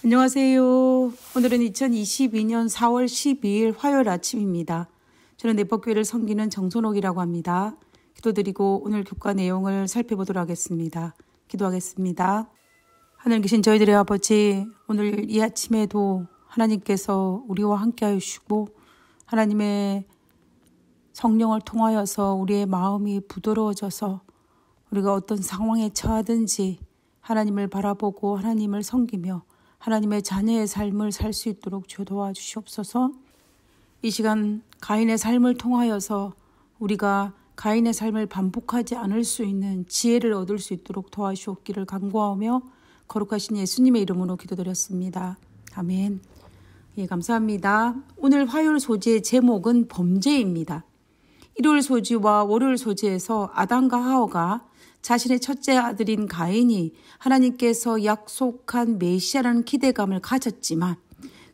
안녕하세요. 오늘은 2022년 4월 12일 화요일 아침입니다. 저는 내법교회를 섬기는 정선옥이라고 합니다. 기도드리고 오늘 교과 내용을 살펴보도록 하겠습니다. 기도하겠습니다. 하늘 계신 저희들의 아버지, 오늘 이 아침에도 하나님께서 우리와 함께 하시고 하나님의 성령을 통하여서 우리의 마음이 부드러워져서 우리가 어떤 상황에 처하든지 하나님을 바라보고 하나님을 섬기며 하나님의 자녀의 삶을 살 수 있도록 주여 도와주시옵소서. 이 시간 가인의 삶을 통하여서 우리가 가인의 삶을 반복하지 않을 수 있는 지혜를 얻을 수 있도록 도와주옵기를 간구하며 거룩하신 예수님의 이름으로 기도드렸습니다. 아멘. 예, 감사합니다. 오늘 화요일 소지의 제목은 범죄입니다. 일요일 소지와 월요일 소지에서 아담과 하와가 자신의 첫째 아들인 가인이 하나님께서 약속한 메시아라는 기대감을 가졌지만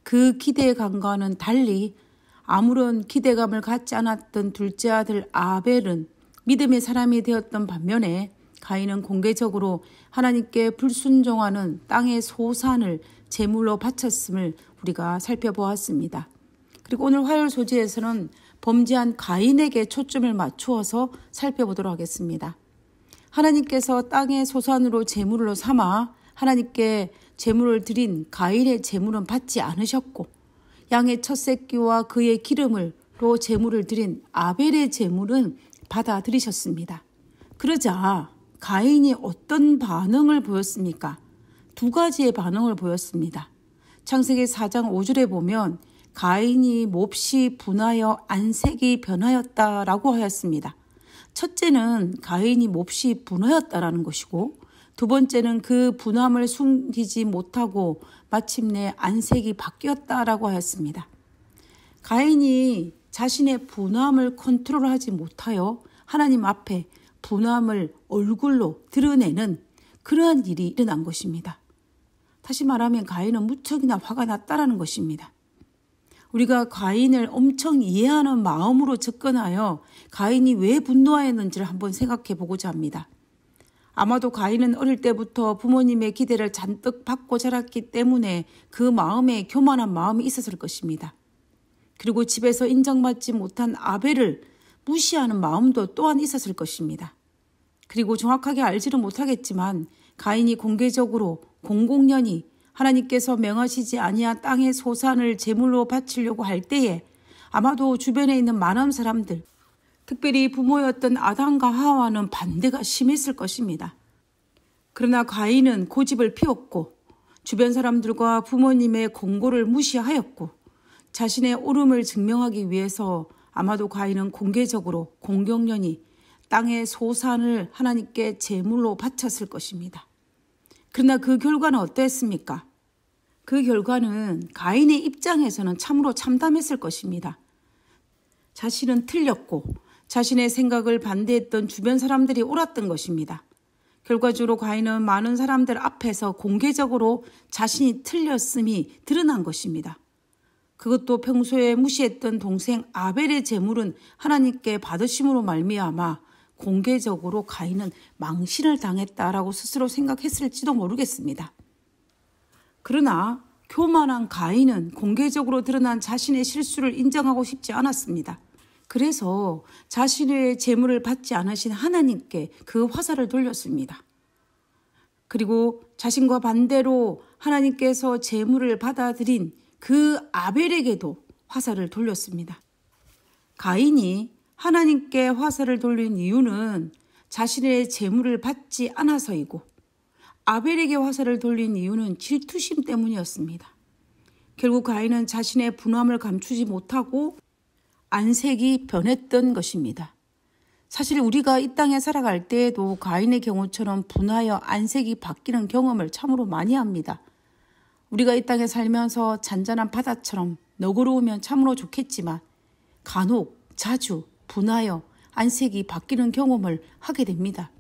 그 기대감과는 달리 아무런 기대감을 갖지 않았던 둘째 아들 아벨은 믿음의 사람이 되었던 반면에 가인은 공개적으로 하나님께 불순종하는 땅의 소산을 제물로 바쳤음을 우리가 살펴보았습니다. 그리고 오늘 화요일 소지에서는 범죄한 가인에게 초점을 맞추어서 살펴보도록 하겠습니다. 하나님께서 땅의 소산으로 제물로 삼아 하나님께 제물을 드린 가인의 제물은 받지 않으셨고 양의 첫 새끼와 그의 기름으로 제물을 드린 아벨의 제물은 받아들이셨습니다. 그러자 가인이 어떤 반응을 보였습니까? 두 가지의 반응을 보였습니다. 창세기 4장 5절에 보면 가인이 몹시 분하여 안색이 변하였다라고 하였습니다. 첫째는 가인이 몹시 분하였다라는 것이고 두 번째는 그 분함을 숨기지 못하고 마침내 안색이 바뀌었다라고 하였습니다. 가인이 자신의 분함을 컨트롤하지 못하여 하나님 앞에 분함을 얼굴로 드러내는 그러한 일이 일어난 것입니다. 다시 말하면 가인은 무척이나 화가 났다라는 것입니다. 우리가 가인을 엄청 이해하는 마음으로 접근하여 가인이 왜 분노하였는지를 한번 생각해 보고자 합니다. 아마도 가인은 어릴 때부터 부모님의 기대를 잔뜩 받고 자랐기 때문에 그 마음에 교만한 마음이 있었을 것입니다. 그리고 집에서 인정받지 못한 아벨을 무시하는 마음도 또한 있었을 것입니다. 그리고 정확하게 알지는 못하겠지만 가인이 공개적으로 공공연히 하나님께서 명하시지 아니한 땅의 소산을 제물로 바치려고 할 때에 아마도 주변에 있는 많은 사람들, 특별히 부모였던 아담과 하와는 반대가 심했을 것입니다. 그러나 가인은 고집을 피웠고 주변 사람들과 부모님의 권고를 무시하였고 자신의 옳음을 증명하기 위해서 아마도 가인은 공개적으로 공경연히 땅의 소산을 하나님께 제물로 바쳤을 것입니다. 그러나 그 결과는 어땠습니까? 그 결과는 가인의 입장에서는 참으로 참담했을 것입니다. 자신은 틀렸고 자신의 생각을 반대했던 주변 사람들이 옳았던 것입니다. 결과적으로 가인은 많은 사람들 앞에서 공개적으로 자신이 틀렸음이 드러난 것입니다. 그것도 평소에 무시했던 동생 아벨의 제물은 하나님께 받으심으로 말미암아 공개적으로 가인은 망신을 당했다라고 스스로 생각했을지도 모르겠습니다. 그러나 교만한 가인은 공개적으로 드러난 자신의 실수를 인정하고 싶지 않았습니다. 그래서 자신의 제물을 받지 않으신 하나님께 그 화살을 돌렸습니다. 그리고 자신과 반대로 하나님께서 제물을 받아들인 그 아벨에게도 화살을 돌렸습니다. 가인이 하나님께 화살을 돌린 이유는 자신의 제물을 받지 않아서이고 아벨에게 화살을 돌린 이유는 질투심 때문이었습니다. 결국 가인은 자신의 분함을 감추지 못하고 안색이 변했던 것입니다. 사실 우리가 이 땅에 살아갈 때에도 가인의 경우처럼 분하여 안색이 바뀌는 경험을 참으로 많이 합니다. 우리가 이 땅에 살면서 잔잔한 바다처럼 너그러우면 참으로 좋겠지만 간혹 자주 분하여 안색이 바뀌는 경험을 하게 됩니다.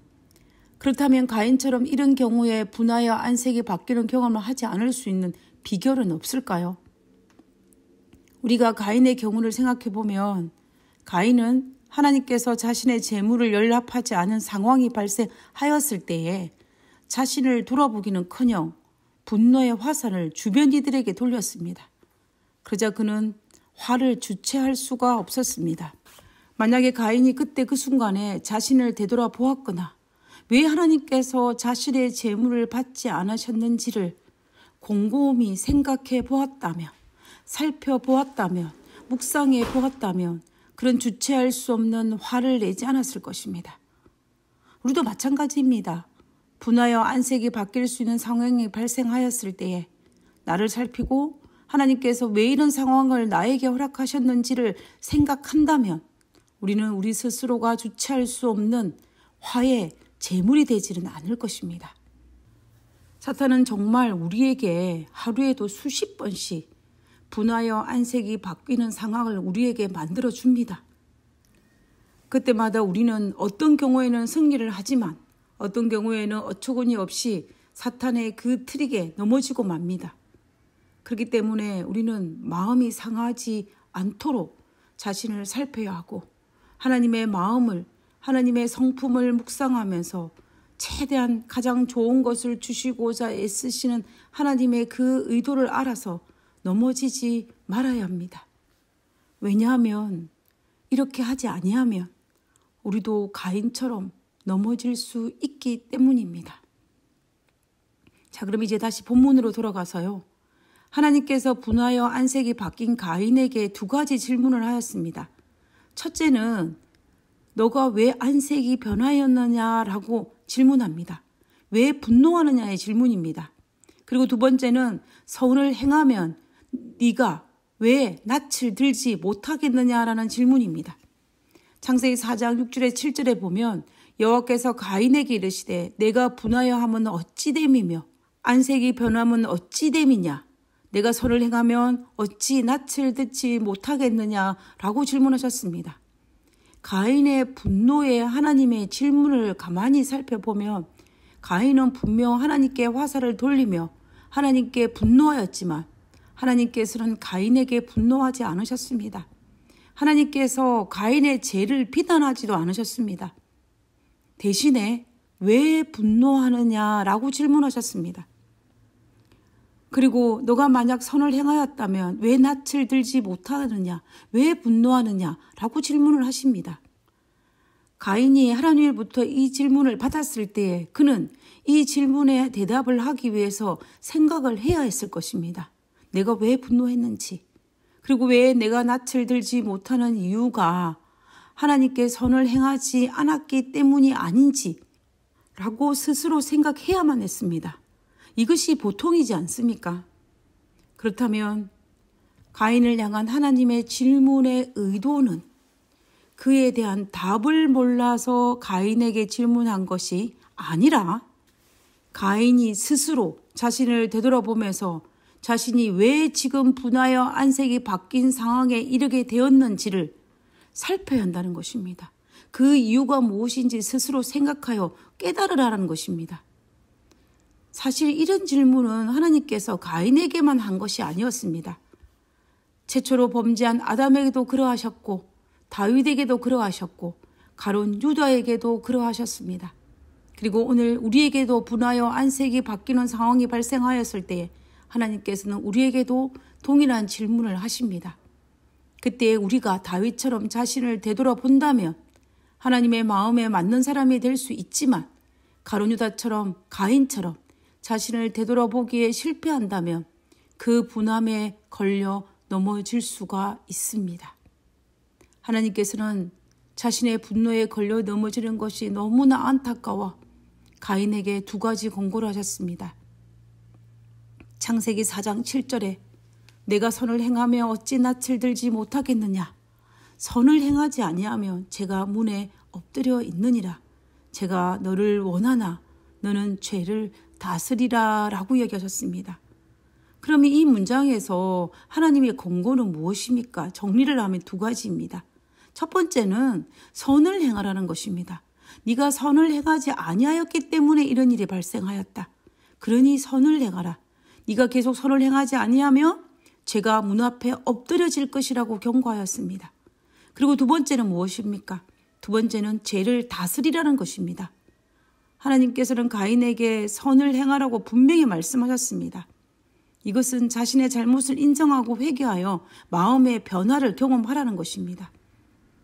그렇다면 가인처럼 이런 경우에 분하여 안색이 바뀌는 경험을 하지 않을 수 있는 비결은 없을까요? 우리가 가인의 경우를 생각해 보면 가인은 하나님께서 자신의 재물을 연락하지 않은 상황이 발생하였을 때에 자신을 돌아보기는커녕 분노의 화살을 주변 이들에게 돌렸습니다. 그러자 그는 화를 주체할 수가 없었습니다. 만약에 가인이 그때 그 순간에 자신을 되돌아 보았거나 왜 하나님께서 자신의 재물을 받지 않으셨는지를 곰곰이 생각해 보았다면, 살펴보았다면, 묵상해 보았다면 그런 주체할 수 없는 화를 내지 않았을 것입니다. 우리도 마찬가지입니다. 분하여 안색이 바뀔 수 있는 상황이 발생하였을 때에 나를 살피고 하나님께서 왜 이런 상황을 나에게 허락하셨는지를 생각한다면 우리는 우리 스스로가 주체할 수 없는 화의 제물이 되지는 않을 것입니다. 사탄은 정말 우리에게 하루에도 수십 번씩 분하여 안색이 바뀌는 상황을 우리에게 만들어 줍니다. 그때마다 우리는 어떤 경우에는 승리를 하지만 어떤 경우에는 어처구니 없이 사탄의 그 트릭에 넘어지고 맙니다. 그렇기 때문에 우리는 마음이 상하지 않도록 자신을 살펴야 하고 하나님의 마음을, 하나님의 성품을 묵상하면서 최대한 가장 좋은 것을 주시고자 애쓰시는 하나님의 그 의도를 알아서 넘어지지 말아야 합니다. 왜냐하면 이렇게 하지 아니하면 우리도 가인처럼 넘어질 수 있기 때문입니다. 자, 그럼 이제 다시 본문으로 돌아가서요. 하나님께서 분하여 안색이 바뀐 가인에게 두 가지 질문을 하였습니다. 첫째는 너가 왜 안색이 변하였느냐라고 질문합니다. 왜 분노하느냐의 질문입니다. 그리고 두 번째는 선을 행하면 네가 왜 낯을 들지 못하겠느냐라는 질문입니다. 창세기 4장 6절에 7절에 보면 여호와께서 가인에게 이르시되 내가 분하여 함은 어찌 됨이며 안색이 변함은 어찌 됨이냐 내가 선을 행하면 어찌 낯을 듣지 못하겠느냐라고 질문하셨습니다. 가인의 분노에 하나님의 질문을 가만히 살펴보면 가인은 분명 하나님께 화살을 돌리며 하나님께 분노하였지만 하나님께서는 가인에게 분노하지 않으셨습니다. 하나님께서 가인의 죄를 비난하지도 않으셨습니다. 대신에 왜 분노하느냐라고 질문하셨습니다. 그리고 너가 만약 선을 행하였다면 왜 낯을 들지 못하느냐, 왜 분노하느냐라고 질문을 하십니다. 가인이 하나님으로부터 이 질문을 받았을 때에 그는 이 질문에 대답을 하기 위해서 생각을 해야 했을 것입니다. 내가 왜 분노했는지, 그리고 왜 내가 낯을 들지 못하는 이유가 하나님께 선을 행하지 않았기 때문이 아닌지 라고 스스로 생각해야만 했습니다. 이것이 보통이지 않습니까? 그렇다면 가인을 향한 하나님의 질문의 의도는 그에 대한 답을 몰라서 가인에게 질문한 것이 아니라 가인이 스스로 자신을 되돌아보면서 자신이 왜 지금 분하여 안색이 바뀐 상황에 이르게 되었는지를 살펴야 한다는 것입니다. 그 이유가 무엇인지 스스로 생각하여 깨달으라는 것입니다. 사실 이런 질문은 하나님께서 가인에게만 한 것이 아니었습니다. 최초로 범죄한 아담에게도 그러하셨고 다윗에게도 그러하셨고 가룟 유다에게도 그러하셨습니다. 그리고 오늘 우리에게도 분하여 안색이 바뀌는 상황이 발생하였을 때에 하나님께서는 우리에게도 동일한 질문을 하십니다. 그때 우리가 다윗처럼 자신을 되돌아본다면 하나님의 마음에 맞는 사람이 될 수 있지만 가룟 유다처럼 가인처럼 자신을 되돌아보기에 실패한다면 그 분함에 걸려 넘어질 수가 있습니다. 하나님께서는 자신의 분노에 걸려 넘어지는 것이 너무나 안타까워 가인에게 두 가지 권고를 하셨습니다. 창세기 4장 7절에 내가 선을 행하며 어찌 낯을 들지 못하겠느냐. 선을 행하지 아니하면 제가 문에 엎드려 있느니라. 제가 너를 원하나 너는 죄를 다스리라 라고 얘기하셨습니다. 그러면 이 문장에서 하나님의 권고는 무엇입니까? 정리를 하면 두 가지입니다. 첫 번째는 선을 행하라는 것입니다. 네가 선을 행하지 아니하였기 때문에 이런 일이 발생하였다. 그러니 선을 행하라. 네가 계속 선을 행하지 아니하며 죄가 문 앞에 엎드려질 것이라고 경고하였습니다. 그리고 두 번째는 무엇입니까? 두 번째는 죄를 다스리라는 것입니다. 하나님께서는 가인에게 선을 행하라고 분명히 말씀하셨습니다. 이것은 자신의 잘못을 인정하고 회개하여 마음의 변화를 경험하라는 것입니다.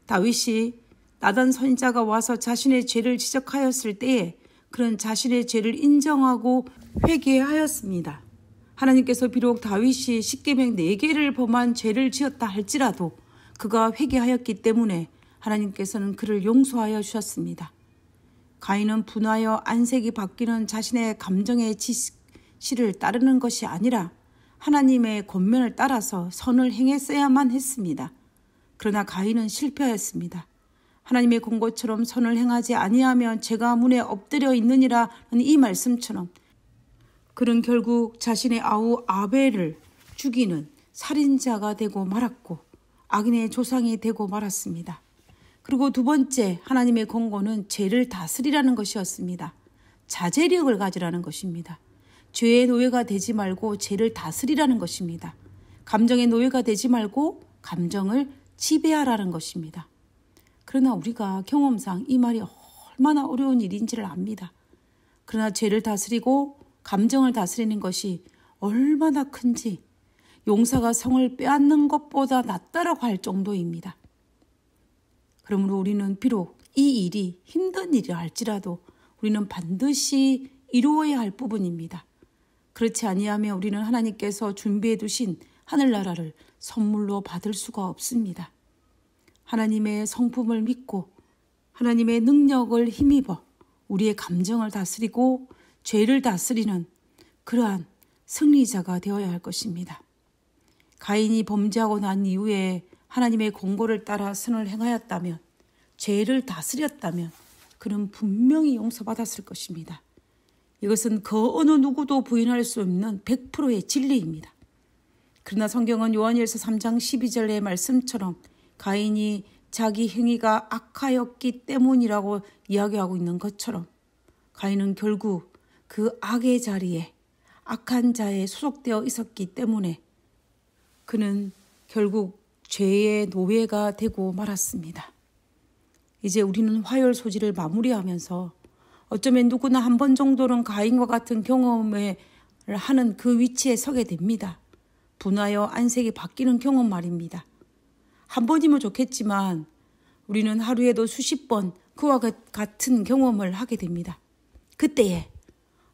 다윗이 나단 선지자가 와서 자신의 죄를 지적하였을 때에 그는 자신의 죄를 인정하고 회개하였습니다. 하나님께서 비록 다윗이 십계명 4개를 범한 죄를 지었다 할지라도 그가 회개하였기 때문에 하나님께서는 그를 용서하여 주셨습니다. 가인은 분하여 안색이 바뀌는 자신의 감정의 지시를 따르는 것이 아니라 하나님의 권면을 따라서 선을 행했어야만 했습니다. 그러나 가인은 실패하였습니다. 하나님의 권고처럼 선을 행하지 아니하면 죄가 문에 엎드려 있느니라는 이 말씀처럼 그는 결국 자신의 아우 아벨을 죽이는 살인자가 되고 말았고 악인의 조상이 되고 말았습니다. 그리고 두 번째 하나님의 권고는 죄를 다스리라는 것이었습니다. 자제력을 가지라는 것입니다. 죄의 노예가 되지 말고 죄를 다스리라는 것입니다. 감정의 노예가 되지 말고 감정을 지배하라는 것입니다. 그러나 우리가 경험상 이 말이 얼마나 어려운 일인지를 압니다. 그러나 죄를 다스리고 감정을 다스리는 것이 얼마나 큰지 용사가 성을 빼앗는 것보다 낫다라고 할 정도입니다. 그러므로 우리는 비록 이 일이 힘든 일이라 할지라도 우리는 반드시 이루어야 할 부분입니다. 그렇지 아니하면 우리는 하나님께서 준비해 두신 하늘나라를 선물로 받을 수가 없습니다. 하나님의 성품을 믿고 하나님의 능력을 힘입어 우리의 감정을 다스리고 죄를 다스리는 그러한 승리자가 되어야 할 것입니다. 가인이 범죄하고 난 이후에 하나님의 권고를 따라 선을 행하였다면, 죄를 다스렸다면 그는 분명히 용서받았을 것입니다. 이것은 그 어느 누구도 부인할 수 없는 100%의 진리입니다. 그러나 성경은 요한일서 3장 12절의 말씀처럼 가인이 자기 행위가 악하였기 때문이라고 이야기하고 있는 것처럼 가인은 결국 그 악의 자리에 악한 자에 소속되어 있었기 때문에 그는 결국 죄의 노예가 되고 말았습니다. 이제 우리는 화요일 소지를 마무리하면서 어쩌면 누구나 한 번 정도는 가인과 같은 경험을 하는 그 위치에 서게 됩니다. 분하여 안색이 바뀌는 경험 말입니다. 한 번이면 좋겠지만 우리는 하루에도 수십 번 그와 같은 경험을 하게 됩니다. 그때에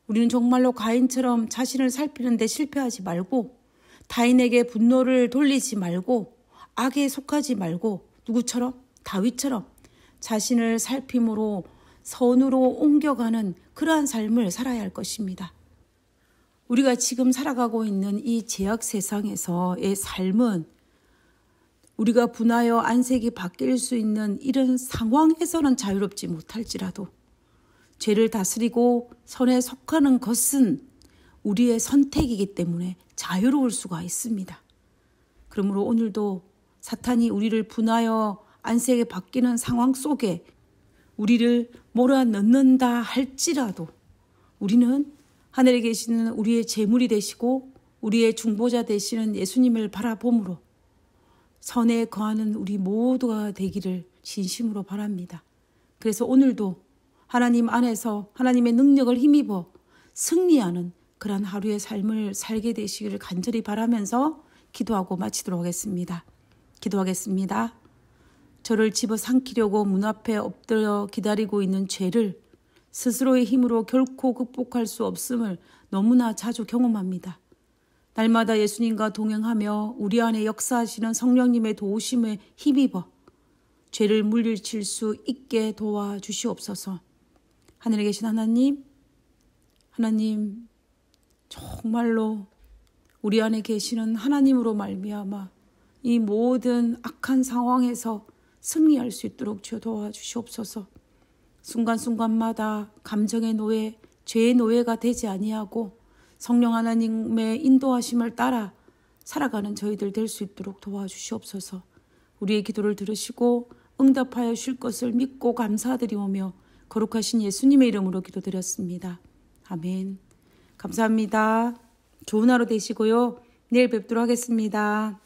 우리는 정말로 가인처럼 자신을 살피는데 실패하지 말고 타인에게 분노를 돌리지 말고 악에 속하지 말고 누구처럼? 다윗처럼 자신을 살핌으로 선으로 옮겨가는 그러한 삶을 살아야 할 것입니다. 우리가 지금 살아가고 있는 이 죄악 세상에서의 삶은 우리가 분하여 안색이 바뀔 수 있는 이런 상황에서는 자유롭지 못할지라도 죄를 다스리고 선에 속하는 것은 우리의 선택이기 때문에 자유로울 수가 있습니다. 그러므로 오늘도 사탄이 우리를 분하여 안색이 바뀌는 상황 속에 우리를 몰아넣는다 할지라도 우리는 하늘에 계시는 우리의 제물이 되시고 우리의 중보자 되시는 예수님을 바라봄으로 선에 거하는 우리 모두가 되기를 진심으로 바랍니다. 그래서 오늘도 하나님 안에서 하나님의 능력을 힘입어 승리하는 그러한 하루의 삶을 살게 되시기를 간절히 바라면서 기도하고 마치도록 하겠습니다. 기도하겠습니다. 저를 집어삼키려고 문 앞에 엎드려 기다리고 있는 죄를 스스로의 힘으로 결코 극복할 수 없음을 너무나 자주 경험합니다. 날마다 예수님과 동행하며 우리 안에 역사하시는 성령님의 도우심에 힘입어 죄를 물리칠 수 있게 도와주시옵소서. 하늘에 계신 하나님 정말로 우리 안에 계시는 하나님으로 말미암아 이 모든 악한 상황에서 승리할 수 있도록 주여 도와주시옵소서. 순간순간마다 감정의 노예, 죄의 노예가 되지 아니하고 성령 하나님의 인도하심을 따라 살아가는 저희들 될 수 있도록 도와주시옵소서. 우리의 기도를 들으시고 응답하여 주실 것을 믿고 감사드리오며 거룩하신 예수님의 이름으로 기도드렸습니다. 아멘. 감사합니다. 좋은 하루 되시고요. 내일 뵙도록 하겠습니다.